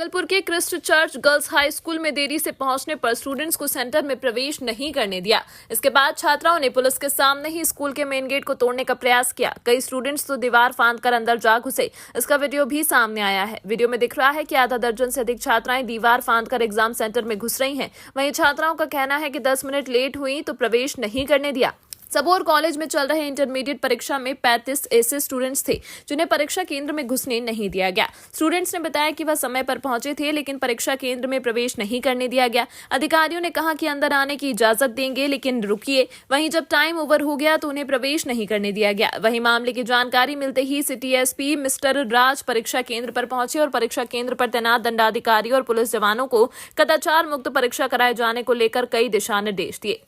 भागलपुर के Christ church girls high school में देरी से पहुंचने पर स्टूडेंट्स को सेंटर में प्रवेश नहीं करने दिया। इसके बाद छात्राओं ने पुलिस के सामने ही स्कूल के मेन गेट को तोड़ने का प्रयास किया। कई स्टूडेंट्स तो दीवार फांदकर अंदर जा घुसे। इसका वीडियो भी सामने आया है। वीडियो में दिख रहा है कि आधा दर्जन से अधिक छात्राएं दीवार फांदकर एग्जाम सेंटर में घुस रही हैं। वहीं छात्राओं का कहना है कि 10 मिनट लेट हुई तो प्रवेश नहीं करने दिया। सबौर कॉलेज में चल रहे इंटरमीडिएट परीक्षा में 35 ऐसे स्टूडेंट्स थे जिन्हें परीक्षा केंद्र में घुसने नहीं दिया गया। स्टूडेंट्स ने बताया कि वह समय पर पहुंचे थे, लेकिन परीक्षा केंद्र में प्रवेश नहीं करने दिया गया। अधिकारियों ने कहा कि अंदर आने की इजाजत देंगे, लेकिन रुकिए। वहीं जब टाइम ओवर हो गया तो उन्हें प्रवेश नहीं करने दिया गया। वहीं मामले की जानकारी मिलते ही सिटी एसपी मिस्टर राज परीक्षा केंद्र पर पहुंचे और परीक्षा केंद्र पर तैनात दंडाधिकारी और पुलिस जवानों को कदाचार मुक्त परीक्षा कराए जाने को लेकर कई दिशा निर्देश दिए।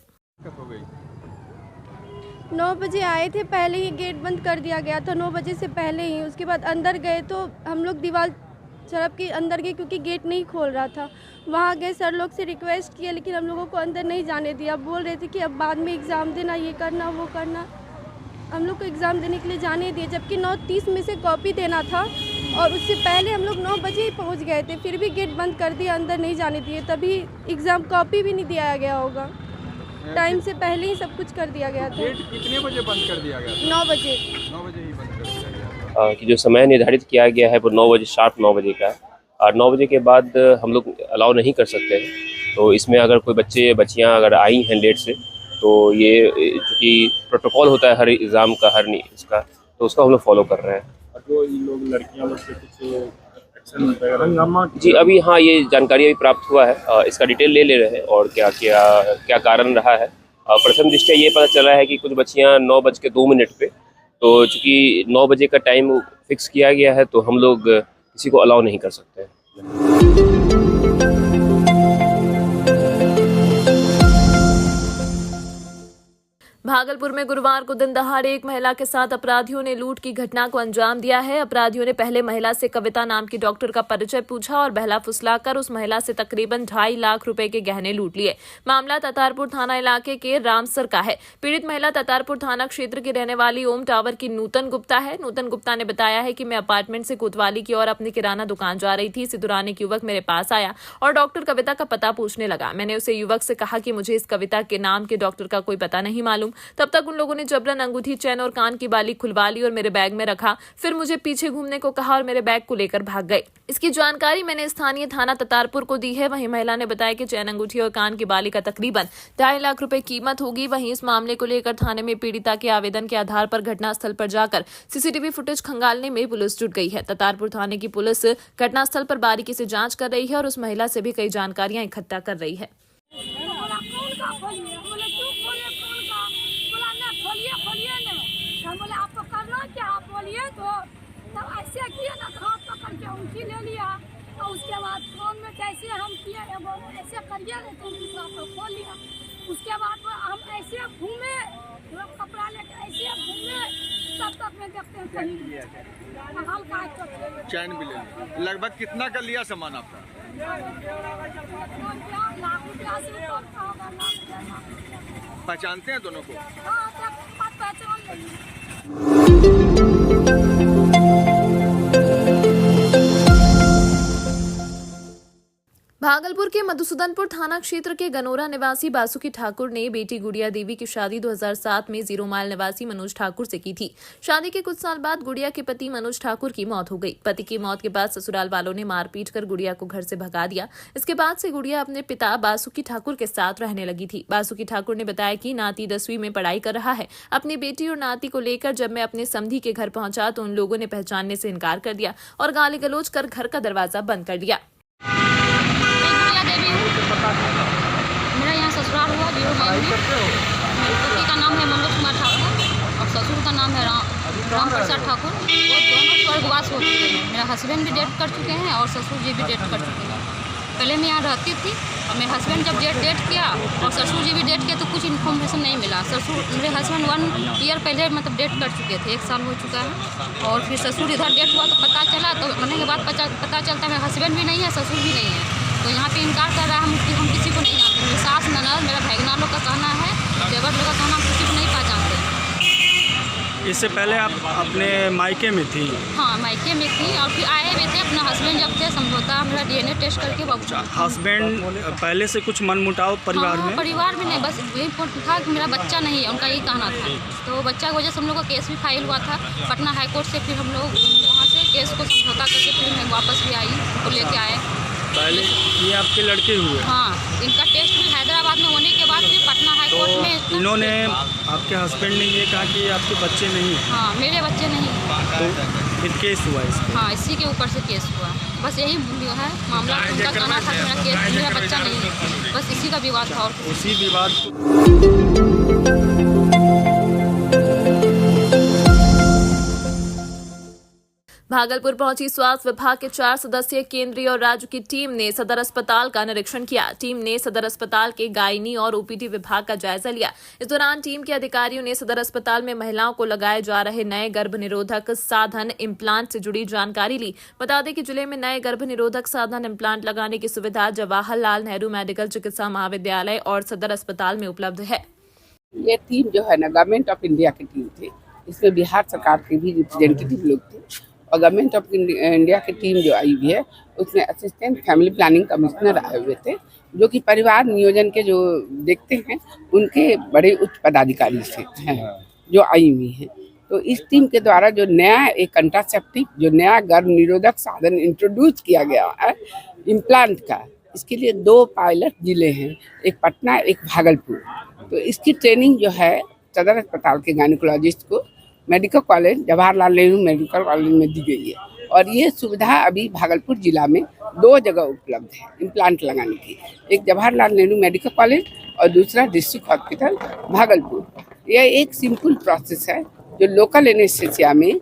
9 बजे आए थे, पहले ही गेट बंद कर दिया गया था 9 बजे से पहले ही। उसके बाद अंदर गए तो हम लोग दीवार चढ़ के अंदर गए क्योंकि गेट नहीं खोल रहा था। वहाँ गए, सर लोग से रिक्वेस्ट किया, लेकिन हम लोगों को अंदर नहीं जाने दिया। बोल रहे थे कि अब बाद में एग्ज़ाम देना, ये करना वो करना। हम लोग को एग्ज़ाम देने के लिए जाने दिए, जबकि 9:30 में से कॉपी देना था और उससे पहले हम लोग 9 बजे ही पहुँच गए थे। फिर भी गेट बंद कर दिया, अंदर नहीं जाने दिए। तभी एग्ज़ाम कॉपी भी नहीं दिया गया होगा। टाइम से पहले ही सब कुछ कर दिया गया था। गेट कितने बजे बंद कर दिया गया था? 9 बजे। 9 बजे ही बंद कर दिया गया। कि जो समय निर्धारित किया गया है वो 9 बजे, शार्प 9 बजे का है। और 9 बजे के बाद हम लोग अलाउ नहीं कर सकते हैं। तो इसमें अगर कोई बच्चे बच्चियां अगर आई हैं लेट से, तो ये चूँकि प्रोटोकॉल होता है हर एग्ज़ाम का, हर इसका, तो उसका हम लोग फॉलो कर रहे हैं। जो इन लोग लड़कियां लोग से कुछ हंगामा जी अभी हाँ, ये जानकारी अभी प्राप्त हुआ है। इसका डिटेल ले रहे हैं और क्या कारण रहा है। प्रथम दृष्टया ये पता चला है कि कुछ बच्चियां 9:02 पे, तो चूँकि 9 बजे का टाइम फिक्स किया गया है, तो हम लोग किसी को अलाउ नहीं कर सकते हैं। भागलपुर में गुरुवार को दिन दहाड़े एक महिला के साथ अपराधियों ने लूट की घटना को अंजाम दिया है। अपराधियों ने पहले महिला से कविता नाम की डॉक्टर का परिचय पूछा और बहला फुसलाकर उस महिला से तकरीबन 2.5 लाख रुपए के गहने लूट लिए। मामला ततारपुर थाना इलाके के रामसर का है। पीड़ित महिला ततारपुर थाना क्षेत्र की रहने वाली ओम टावर की नूतन गुप्ता है। नूतन गुप्ता ने बताया है कि मैं अपार्टमेंट से कोतवाली की ओर अपनी किराना दुकान जा रही थी। इसी दौरान एक युवक मेरे पास आया और डॉक्टर कविता का पता पूछने लगा। मैंने उसे युवक से कहा कि मुझे इस कविता के नाम के डॉक्टर का कोई पता नहीं मालूम। तब तक उन लोगों ने जबरन अंगूठी, चैन और कान की बाली खुलवा ली और मेरे बैग में रखा। फिर मुझे पीछे घूमने को कहा और मेरे बैग को लेकर भाग गए। इसकी जानकारी मैंने स्थानीय थाना ततारपुर को दी है। वहीं महिला ने बताया कि चैन, अंगूठी और कान की बाली का तकरीबन 2.5 लाख रुपए कीमत होगी। वहीं इस मामले को लेकर थाने में पीड़िता के आवेदन के आधार पर घटनास्थल पर जाकर सीसीटीवी फुटेज खंगालने में पुलिस जुट गई है। ततारपुर थाने की पुलिस घटनास्थल पर बारीकी से जांच कर रही है और उस महिला से भी कई जानकारियां इकट्ठा कर रही है। बोले आपको करना क्या, आप बोलिए तो तब ऐसे किए ना, हाथ पकड़ के उंगली ले लिया और उसके बाद फोन में कैसे हम किए ऐसे करिए तो आपको खोल लिया। उसके बाद हम ऐसे घूमे, कपड़ा लेके ऐसे घूमे, तब तक में देखते हैं कहीं हल्का चैन भी ले। लगभग कितना का लिया सामान आपका? लाख रुपया से पहचानते हैं दोनों को? हाँ, पहचान लेंगे। भागलपुर के मधुसूदनपुर थाना क्षेत्र के गनोरा निवासी बासुकी ठाकुर ने बेटी गुड़िया देवी की शादी 2007 में 0 माइल निवासी मनोज ठाकुर से की थी। शादी के कुछ साल बाद गुड़िया के पति मनोज ठाकुर की मौत हो गई। पति की मौत के बाद ससुराल वालों ने मारपीट कर गुड़िया को घर से भगा दिया। इसके बाद से गुड़िया अपने पिता बासुकी ठाकुर के साथ रहने लगी थी। बासुकी ठाकुर ने बताया कि नाती 10वीं में पढ़ाई कर रहा है। अपनी बेटी और नाती को लेकर जब मैं अपने समधी के घर पहुंचा तो उन लोगों ने पहचानने से इनकार कर दिया और गाली गलौज कर घर का दरवाजा बंद कर दिया। मेरा यहाँ ससुराल हुआ 0 माइल में। मेरे पति का नाम है मनोज कुमार ठाकुर और ससुर का नाम है राम प्रसाद ठाकुर। वो दोनों स्वर्गवास हो चुके हैं। मेरा हस्बैंड भी डेट कर चुके हैं और ससुर जी भी डेट कर चुके हैं। पहले मैं यहाँ रहती थी और मेरे हस्बैंड जब डेट किया और ससुर जी भी डेट किया तो कुछ इन्फॉर्मेशन नहीं मिला। मेरे हस्बैंड 1 ईयर पहले मतलब डेट कर चुके थे, 1 साल हो चुका है। और फिर ससुर इधर डेट हुआ तो पता चला, तो मरने के बाद पता चलता है मेरा हस्बैंड भी नहीं है, ससुर भी नहीं है। तो यहाँ पे इनकार कर रहा है हम किसी को नहीं जानते। मेरे सास, ननद, मेरा भैगना लोग का कहना है, देवर लोग का कहना, हम किसी को नहीं पहचानते। इससे पहले आप अपने मायके में थी? हाँ, मायके में थी और फिर आए हुए थे। अपना हस्बैंड जब थे समझौता मेरा DNA टेस्ट करके हस्बैंड पहले से कुछ मनमुटाव परिवार में? परिवार में नहीं, बस यही था कि मेरा बच्चा नहीं है, उनका यही कहना था। तो बच्चा की वजह से हम लोग का केस भी फाइल हुआ था पटना हाई कोर्ट से। फिर हम लोग वहाँ से केस को समझौता करके फिर मैं वापस भी आई, उनको लेके आए। पहले ये आपके लड़के हुए? हाँ, इनका टेस्ट भी हैदराबाद में होने के बाद फिर पटना हाई कोर्ट में इन्होंने, आपके हस्बैंड ने ये कहा कि आपके बच्चे नहीं हैं? हाँ, मेरे बच्चे नहीं। तो फिर केस हुआ इसका? हाँ, इसी के ऊपर से केस हुआ। बस यही है मामला। उनका कहना था कि मेरा बच्चा नहीं है, बस इसी का विवाद था। और उसी विवाद भागलपुर पहुंची स्वास्थ्य विभाग के 4 सदस्यीय केंद्रीय और राज्य की टीम ने सदर अस्पताल का निरीक्षण किया। टीम ने सदर अस्पताल के गायनी और OPD विभाग का जायजा लिया। इस दौरान टीम के अधिकारियों ने सदर अस्पताल में महिलाओं को लगाए जा रहे नए गर्भ निरोधक साधन इम्प्लांट से जुड़ी जानकारी ली। बता दें कि जिले में नए गर्भ निरोधक साधन इम्प्लांट लगाने की सुविधा जवाहरलाल नेहरू मेडिकल चिकित्सा महाविद्यालय और सदर अस्पताल में उपलब्ध है। ये टीम जो है ना, गवर्नमेंट ऑफ इंडिया की टीम थी। इसमें बिहार सरकार के भी रिप्रेजेंटेटिव लोग थे और गवर्नमेंट ऑफ इंडिया की टीम जो आई हुई है उसमें असिस्टेंट फैमिली प्लानिंग कमिश्नर आए हुए थे, जो कि परिवार नियोजन के जो देखते हैं उनके बड़े उच्च पदाधिकारी से हैं जो आई हुई हैं। तो इस टीम के द्वारा जो नया एक कंट्रासेप्टिव, जो नया गर्भ निरोधक साधन इंट्रोड्यूस किया गया है इम्प्लांट का, इसके लिए 2 पायलट जिले हैं, एक पटना एक भागलपुर। तो इसकी ट्रेनिंग जो है सदर अस्पताल के गायनिकोलॉजिस्ट को medical college Jawaharlal Nehru medical college में दी गई है और ये सुविधा अभी भागलपुर जिला में 2 जगह उपलब्ध है इम्प्लांट लगाने की। एक जवाहरलाल नेहरू मेडिकल कॉलेज और दूसरा डिस्ट्रिक्ट हॉस्पिटल भागलपुर। यह एक सिंपल प्रोसेस है जो लोकल एनेस्थीसिया में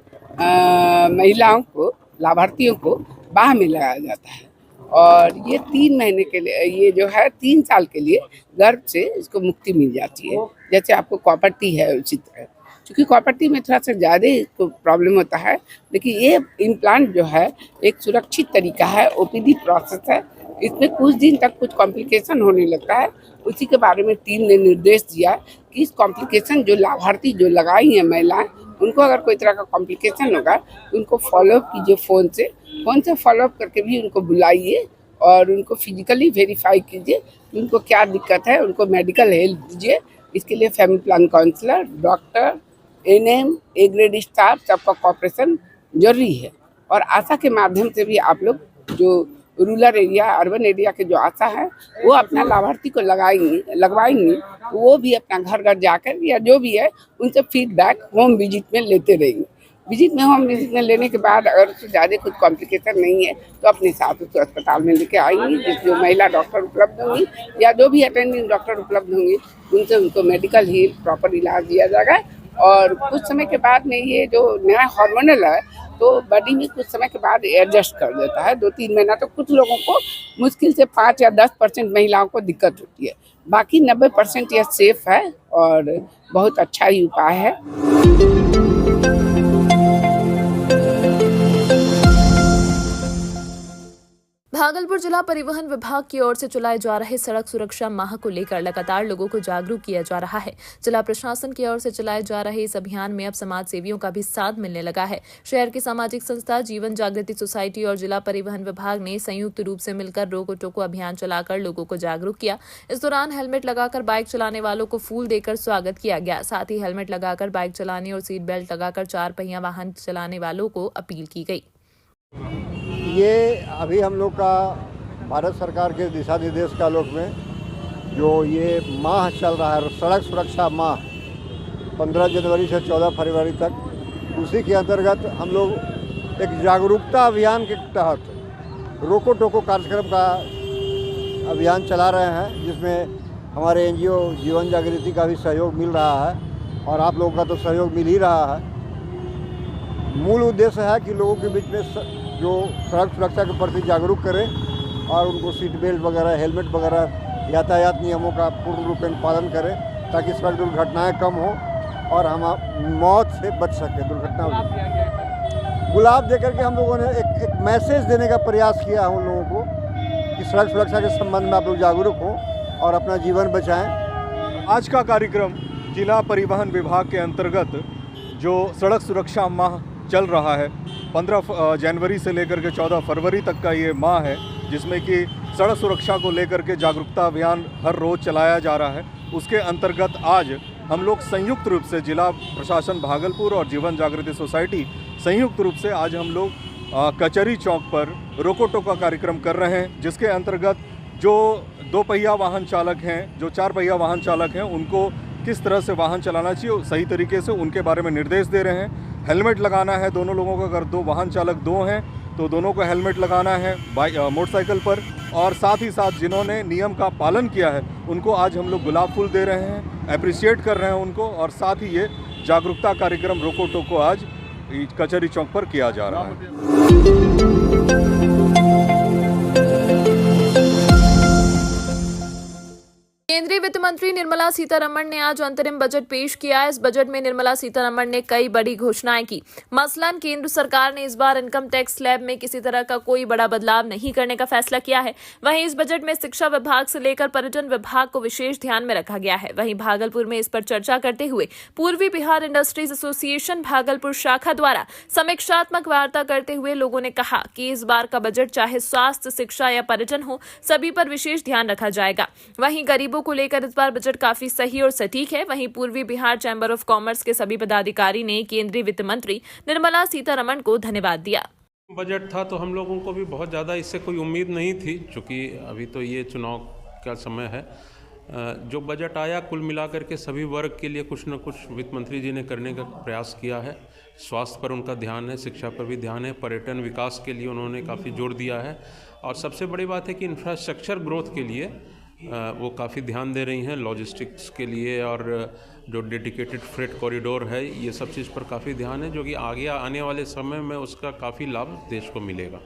महिलाओं को, लाभार्थियों को बाह में लगाया जाता है और ये 3 महीने के लिए, ये जो है 3 साल के लिए गर्भ से इसको मुक्ति मिल जाती है। जैसे आपको कॉपर्टी है उसी तरह, क्योंकि कॉपर्टी में थोड़ा सा ज़्यादा प्रॉब्लम होता है, लेकिन ये इम्प्लांट जो है एक सुरक्षित तरीका है, OPD प्रोसेस है। इसमें कुछ दिन तक कुछ कॉम्प्लिकेशन होने लगता है, उसी के बारे में टीम ने निर्देश दिया कि इस कॉम्प्लिकेशन जो लाभार्थी जो लगाई हैं महिलाएं, उनको अगर कोई तरह का कॉम्प्लिकेशन होगा तो उनको फॉलोअप कीजिए, फ़ोन से फॉलोअप करके भी उनको बुलाइए और उनको फिजिकली वेरीफाई कीजिए कि उनको क्या दिक्कत है, उनको मेडिकल हेल्प दीजिए। इसके लिए family plan counsellor, doctor, NM, A grade staff सबका कॉपरेशन जरूरी है। और आशा के माध्यम से भी आप लोग जो रूरल एरिया, अर्बन एरिया के जो आशा है वो अपना लाभार्थी को लगवाएंगी, वो भी अपना घर घर जाकर या जो भी है उनसे फीडबैक होम विजिट में लेते रहेंगे। होम विजिट में लेने के बाद अगर उससे ज़्यादा कुछ कॉम्प्लिकेशन नहीं है तो अपने साथ उसको अस्पताल में लेके आएंगी, जो महिला डॉक्टर उपलब्ध होंगी या जो भी अटेंडिंग डॉक्टर उपलब्ध होंगे उनसे उनको मेडिकल हेल्प, प्रॉपर इलाज दिया जाएगा। और कुछ समय के बाद में ये जो नया हार्मोनल है तो बॉडी में कुछ समय के बाद एडजस्ट कर देता है, 2-3 महीना। तो कुछ लोगों को मुश्किल से 5 या 10% महिलाओं को दिक्कत होती है, बाकी 90% यह सेफ है और बहुत अच्छा ही उपाय है। भागलपुर जिला परिवहन विभाग की ओर से चलाए जा रहे सड़क सुरक्षा माह को लेकर लगातार लोगों को जागरूक किया जा रहा है। जिला प्रशासन की ओर से चलाए जा रहे इस अभियान में अब समाज सेवियों का भी साथ मिलने लगा है। शहर की सामाजिक संस्था जीवन जागृति सोसाइटी और जिला परिवहन विभाग ने संयुक्त रूप से मिलकर रोको टोको अभियान चलाकर लोगों को जागरूक किया। इस दौरान हेलमेट लगाकर बाइक चलाने वालों को फूल देकर स्वागत किया गया। साथ ही हेलमेट लगाकर बाइक चलाने और सीट बेल्ट लगाकर 4 पहिया वाहन चलाने वालों को अपील की गई। ये अभी हम लोग का भारत सरकार के दिशा निर्देश का आलोक में जो ये माह चल रहा है, सड़क सुरक्षा माह, 15 जनवरी से 14 फरवरी तक, उसी के अंतर्गत हम लोग एक जागरूकता अभियान के तहत रोको टोको कार्यक्रम का अभियान चला रहे हैं, जिसमें हमारे NGO जीवन जागृति का भी सहयोग मिल रहा है और आप लोगों का तो सहयोग मिल ही रहा है। मूल उद्देश्य है कि लोगों के बीच में जो सड़क सुरक्षा के प्रति जागरूक करें और उनको सीट बेल्ट वगैरह, हेलमेट वगैरह, यातायात नियमों का पूर्ण रूप में पालन करें ताकि सड़क दुर्घटनाएं कम हो और हम मौत से बच सकें, दुर्घटना। गुलाब देकर के हम लोगों ने एक मैसेज देने का प्रयास किया है उन लोगों को कि सड़क सुरक्षा के संबंध में आप लोग जागरूक हों और अपना जीवन बचाएँ। आज का कार्यक्रम जिला परिवहन विभाग के अंतर्गत जो सड़क सुरक्षा माह चल रहा है, 15 जनवरी से लेकर के 14 फरवरी तक का ये माह है, जिसमें कि सड़क सुरक्षा को लेकर के जागरूकता अभियान हर रोज़ चलाया जा रहा है। उसके अंतर्गत आज हम लोग संयुक्त रूप से जिला प्रशासन भागलपुर और जीवन जागृति सोसाइटी संयुक्त रूप से आज हम लोग कचहरी चौक पर रोको टोका कार्यक्रम कर रहे हैं, जिसके अंतर्गत जो 2 पहिया वाहन चालक हैं, जो 4 पहिया वाहन चालक हैं, उनको किस तरह से वाहन चलाना चाहिए सही तरीके से उनके बारे में निर्देश दे रहे हैं। हेलमेट लगाना है दोनों लोगों को, अगर 2 वाहन चालक 2 हैं तो दोनों को हेलमेट लगाना है मोटरसाइकिल पर, और साथ ही साथ जिन्होंने नियम का पालन किया है उनको आज हम लोग गुलाब फूल दे रहे हैं, अप्रिशिएट कर रहे हैं उनको, और साथ ही ये जागरूकता कार्यक्रम रोको टोको आज कचहरी चौक पर किया जा रहा है। केंद्रीय वित्त मंत्री निर्मला सीतारमण ने आज अंतरिम बजट पेश किया। इस बजट में निर्मला सीतारमण ने कई बड़ी घोषणाएं की। मसलन केंद्र सरकार ने इस बार इनकम टैक्स स्लैब में किसी तरह का कोई बड़ा बदलाव नहीं करने का फैसला किया है। वहीं इस बजट में शिक्षा विभाग से लेकर पर्यटन विभाग को विशेष ध्यान में रखा गया है। वहीं भागलपुर में इस पर चर्चा करते हुए पूर्वी बिहार इंडस्ट्रीज एसोसिएशन भागलपुर शाखा द्वारा समीक्षात्मक वार्ता करते हुए लोगों ने कहा कि इस बार का बजट चाहे स्वास्थ्य, शिक्षा या पर्यटन हो, सभी पर विशेष ध्यान रखा जाएगा। वहीं गरीबों को लेकर इस बार बजट काफी सही और सटीक है। वहीं पूर्वी बिहार चैम्बर ऑफ कॉमर्स के सभी पदाधिकारी ने केंद्रीय वित्त मंत्री निर्मला सीतारमण को धन्यवाद दिया। बजट था तो हम लोगों को भी बहुत ज़्यादा इससे कोई उम्मीद नहीं थी, क्योंकि अभी तो ये चुनाव का समय है। जो बजट आया कुल मिलाकर के सभी वर्ग के लिए कुछ न कुछ वित्त मंत्री जी ने करने का प्रयास किया है। स्वास्थ्य पर उनका ध्यान है, शिक्षा पर भी ध्यान है, पर्यटन विकास के लिए उन्होंने काफ़ी जोर दिया है, और सबसे बड़ी बात है कि इंफ्रास्ट्रक्चर ग्रोथ के लिए वो काफ़ी ध्यान दे रही हैं। लॉजिस्टिक्स के लिए और जो डेडिकेटेड फ्रेट कॉरिडोर है, ये सब चीज़ पर काफ़ी ध्यान है, जो कि आगे आने वाले समय में उसका काफ़ी लाभ देश को मिलेगा।